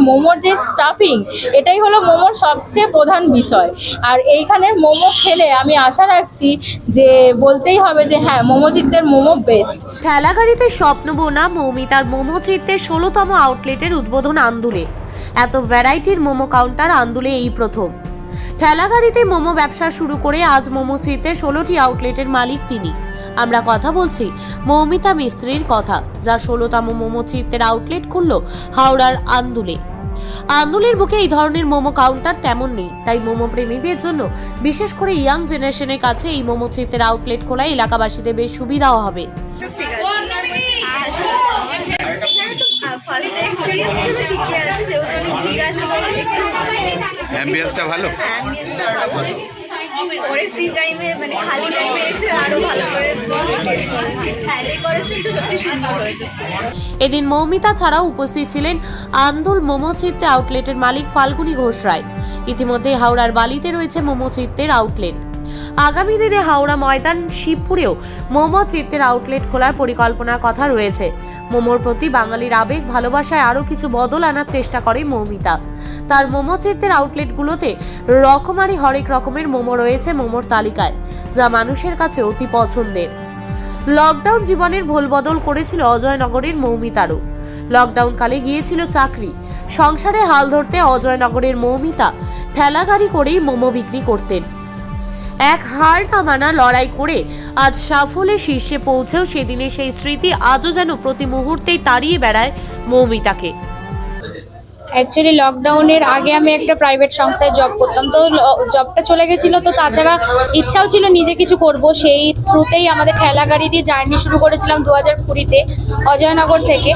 মোমোর যে স্টাফিং এটাই হলো মোমোর সবচেয়ে প্রধান বিষয়। আর এইখানের মোমো খেলে আমি আশা রাখছি যে বলতেই হবে যে হ্যাঁ মোমোচিত্তের মোমো বেস্ট। ঠেলাগাড়িতে স্বপ্নবোনা মৌমিতার মোমোচিত্তের 16তম আউটলেটের উদ্বোধন আন্দুলে। এত ভ্যারাইটির মোমো কাউন্টার আন্দুলে এই প্রথম। ঠেলাগাড়িতে মোমো ব্যবসা শুরু করে আজ মোমোচিত্তের 16টি আউটলেটের মালিক তিনি। আমরা কথা বলছি মৌমিতা মিস্ত্রির কথা, যা 16তম মোমোচিত্তের আউটলেট খুলল হাওড়ার আন্দুলে। আন্দুলের বুকে এই ধরনের মোমো কাউন্টার তেমন নেই, তাই মোমো প্রেমীদের জন্য বিশেষ করে ইয়াং জেনারেশনের কাছে এই মোমোচিত্তের আউটলেট খোলায় এলাকাবাসীদের বেশ সুবিধাও হবে। অ্যাম্বিয়েন্সটা ভালো, পরে ফ্রি টাইমে মানে খালি টাইমে এসে আরো ভালো করে ডেকোরেশনটা সত্যি সুন্দর হয়েছে। এদিন মৌমিতা ছাড়াও উপস্থিত ছিলেন আন্দুল মোমোচিত্তে আউটলেটের মালিক ফাল্গুনী ঘোষ রায়। ইতিমধ্যে হাওড়ার বালিতে রয়েছে মোমোচিত্তের আউটলেট। আগামী দিনে হাওড়া ময়দান শিবপুরেও মোমোচিত্তের আউটলেট খোলার পরিকল্পনার কথা রয়েছে। মোমোর প্রতি বাঙালির আবেগ ভালোবাসায় আরও কিছু বদল আনার চেষ্টা করে মৌমিতা। তার মোমোচিত্তের আউটলেটগুলোতে রকমারি হরেক রকমের মোমো রয়েছে মোমোর তালিকায়, যা মানুষের কাছে অতি পছন্দের। লকডাউন জীবনের ভোলবদল করেছিল অজয়নগরের মৌমিতারও। লকডাউনকালে গিয়েছিল চাকরি, সংসারে হাল ধরতে অজয়নগরের মৌমিতা ঠেলাগাড়ি করেই মোমো বিক্রি করতেন। এক হার না মানা লড়াই করে আজ সাফল্যের শীর্ষে পৌঁছেও সেদিনের সেই স্মৃতি আজও যেন প্রতি মুহূর্তেই তাড়িয়ে বেড়ায় মৌমিতাকে। অ্যাকচুয়ালি লকডাউনের আগে আমি একটা প্রাইভেট সংস্থায় জব করতাম, তো জবটা চলে গেছিলো। তো তাছাড়া ইচ্ছাও ছিল নিজে কিছু করব, সেই থ্রুতেই আমাদের ঠেলাগাড়ি দিয়ে জার্নি শুরু করেছিলাম 2020-তে অজয়নগর থেকে।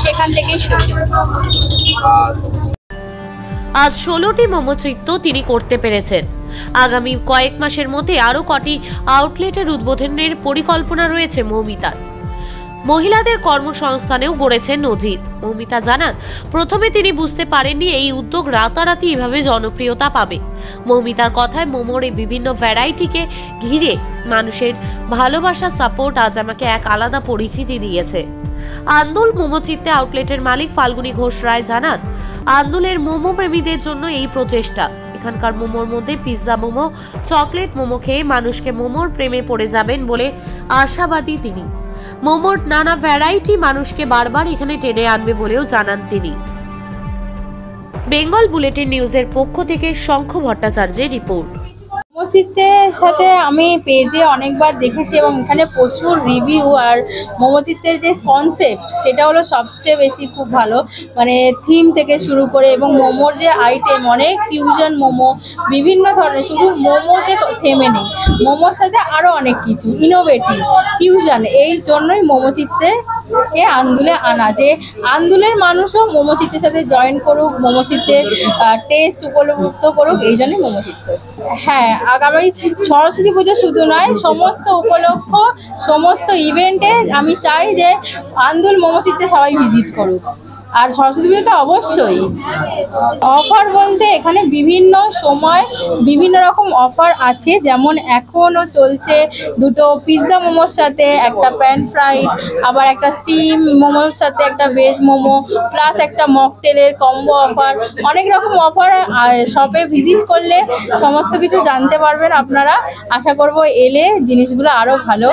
সেখান থেকেই শুরু। আজ 16টি মোমোচিত্ত তিনি করতে পেরেছেন। আগামী কয়েক মাসের মধ্যে আরও কটি আউটলেটের উদ্বোধনের পরিকল্পনা রয়েছে মৌমিতার। মহিলাদের কর্মসংস্থানেও গড়েছেন নজির। মৌমিতা জানান, প্রথমে তিনি বুঝতে পারেননি এই উদ্যোগ রাতারাতি এভাবে জনপ্রিয়তা পাবে। মৌমিতার কথায় মোমোর এই বিভিন্ন ভ্যারাইটিকে ঘিরে মানুষের ভালোবাসা সাপোর্ট আজ আমাকে এক আলাদা পরিচিতি দিয়েছে। আন্দুল মোমোচিত্তে আউটলেটের মালিক ফাল্গুনী ঘোষ রায় জানান, আন্দুলের মোমো প্রেমীদের জন্য এই প্রচেষ্টা। এখানকার মোমোর মধ্যে পিৎজা মোমো, চকলেট মোমো খেয়ে মানুষকে মোমোর প্রেমে পড়ে যাবেন বলে আশাবাদী তিনি। মোমোর নানা ভ্যারাইটি মানুষকে বারবার এখানে টেনে আনবে বলেও জানান তিনি। বেঙ্গল বুলেটিন নিউজের পক্ষ থেকে শঙ্খ ভট্টাচার্যের রিপোর্ট। মোমোচিত্তের সাথে আমি পেজে অনেকবার দেখেছি এবং এখানে প্রচুর রিভিউ। আর মোমোচিত্তের যে কনসেপ্ট সেটা হলো সবচেয়ে বেশি খুব ভালো, মানে থিম থেকে শুরু করে এবং মোমোর যে আইটেম, অনেক ফিউশন মোমো, বিভিন্ন ধরনের, শুধু মোমোতে থেমে নেই, মোমোর সাথে আরও অনেক কিছু ইনোভেটিভ ফিউশন। এই জন্যই মোমোচিত্তেকে আন্দুলে আনা, যে আন্দুলের মানুষও মোমোচিত্তের সাথে জয়েন করুক, মোমোচিত্তের টেস্ট উপলব্ধ করুক, এই জন্যই মোমোচিত্ত। হ্যাঁ, আগামী সরস্বতী পুজো শুধু নয়, সমস্ত উপলক্ষ, সমস্ত ইভেন্টে আমি চাই যে আন্দুল মোমোচিত্তে সবাই ভিজিট করুক। আর সরস্বতী পুজো তো অবশ্যই। অফার বলতে এখানে বিভিন্ন সময় বিভিন্ন রকম অফার আছে, যেমন এখনও চলছে দুটো পিৎজা মোমোর সাথে একটা প্যান ফ্রাইড, আবার একটা স্টিম মোমোর সাথে একটা ভেজ মোমো, প্লাস একটা মকটেলের কম্বো অফার। অনেক রকম অফার, শপে ভিজিট করলে সমস্ত কিছু জানতে পারবেন আপনারা। আশা করব এলে জিনিসগুলো আরও ভালো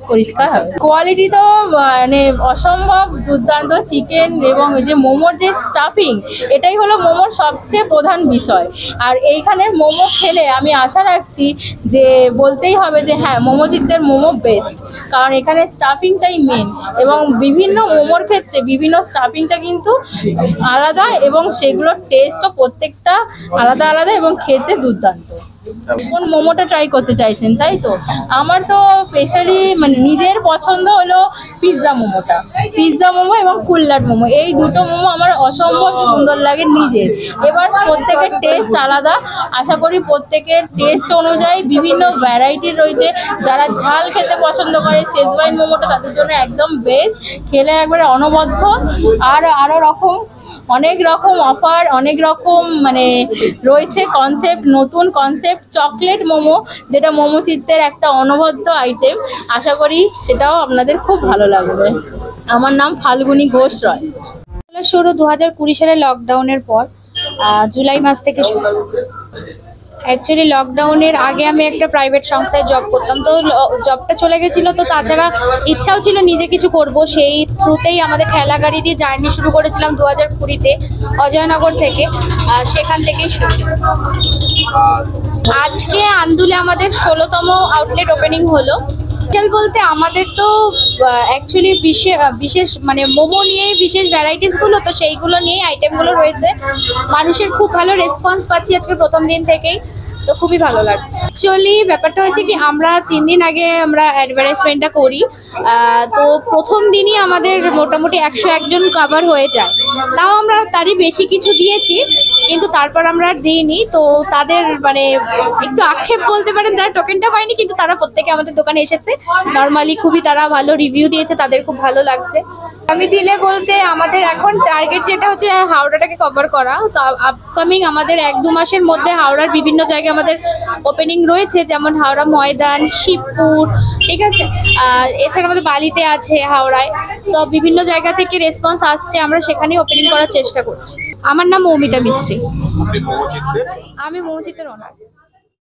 পরিষ্কার হবে। কোয়ালিটি তো মানে অসম্ভব দুর্দান্ত। চিকেন এবং যে মোমোর যে স্টাফিং এটাই হলো মোমোর সবচেয়ে প্রধান বিষয়। আর এইখানের মোমো খেলে আমি আশা রাখছি যে বলতেই হবে যে হ্যাঁ মোমোচিত্তের মোমো বেস্ট, কারণ এখানে স্টাফিংটাই মেন। এবং বিভিন্ন মোমোর ক্ষেত্রে বিভিন্ন স্টাফিংটা কিন্তু আলাদা এবং সেগুলোর টেস্টও প্রত্যেকটা আলাদা আলাদা এবং খেতে দুর্দান্ত। কোন মোমোটা ট্রাই করতে চাইছেন তাই তো? আমার তো স্পেশালি মানে নিজের পছন্দ হলো পিৎজা মোমোটা, পিৎজা মোমো এবং কুল্লাট মোমো। এই দুটো মোমো আমার অসম্ভব সুন্দর লাগে নিজের। এবার প্রত্যেকের টেস্ট আলাদা, আশা করি প্রত্যেকের টেস্ট অনুযায়ী বিভিন্ন ভ্যারাইটির রয়েছে। যারা ঝাল খেতে পছন্দ করে শেজওয়ান মোমোটা তাদের জন্য একদম বেস্ট, খেলে একবারে অনবদ্য। আর আরও অনেক রকম অফার, অনেক রকম মানে রয়েছে কনসেপ্ট, নতুন কনসেপ্ট চকলেট মোমো, যেটা মোমোচিত্তের একটা অনবদ্য আইটেম। আশা করি সেটাও আপনাদের খুব ভালো লাগবে। আমার নাম ফাল্গুনী ঘোষ রায়। শুরু 2020 সালে লকডাউনের পর, জুলাই মাস থেকে শুরু। অ্যাকচুয়ালি লকডাউনের আগে আমি একটা প্রাইভেট সংস্থায় জব করতাম, তো জবটা চলে গেছিলো, তো তাছাড়া ইচ্ছাও ছিল নিজে কিছু করব, সেই থ্রুতেই আমাদের ঠেলা গাড়ি দিয়ে জার্নি শুরু করেছিলাম 2020-তে অজয়নগর থেকে, সেখান থেকেই শুরু। আজকে আন্দুলে আমাদের 16তম আউটলেট ওপেনিং হলো। স্পেশাল বলতে আমাদের তো অ্যাকচুয়ালি বিশেষ মানে মোমো নিয়েই বিশেষ ভ্যারাইটিসগুলো, তো সেইগুলো নিয়েই আইটেমগুলো রয়েছে। মানুষের খুব ভালো রেসপন্স পাচ্ছি আজকে প্রথম দিন থেকেই, তো খুবই ভালো লাগছে। অ্যাকচুয়ালি ব্যাপারটা হচ্ছে কি, আমরা 3 দিন আগে আমরা অ্যাডভার্টাইজমেন্টটা করি, তো প্রথম দিনই আমাদের মোটামুটি 101 জন কভার হয়ে যায়। তাও আমরা তারই বেশি কিছু দিয়েছি, কিন্তু তারপর আমরা আর দিইনি। তো তাদের মানে একটু আক্ষেপ বলতে পারেন, তারা টোকেনটা পায়নি, কিন্তু তারা প্রত্যেকে আমাদের দোকানে এসেছে। নর্মালি খুবই তারা ভালো রিভিউ দিয়েছে, তাদের খুব ভালো লাগছে। আমি দিলে বলতে আমাদের এখন টার্গেট যেটা হচ্ছে হাওড়াটাকে কভার করা, তো আপকামিং আমাদের 1-2 মাসের মধ্যে হাওড়ার বিভিন্ন জায়গায় আমাদের ওপেনিং রয়েছে, যেমন হাওড়া ময়দান, শিবপুর, ঠিক আছে। এছাড়া আমাদের বালিতে আছে, হাওড়ায়, তো বিভিন্ন জায়গা থেকে রেসপন্স আসছে, আমরা সেখানেই ওপেনিং করার চেষ্টা করছি। আমার নাম মৌমিতা মিস্ত্রি, আমি মৌচিত্রের ওনার।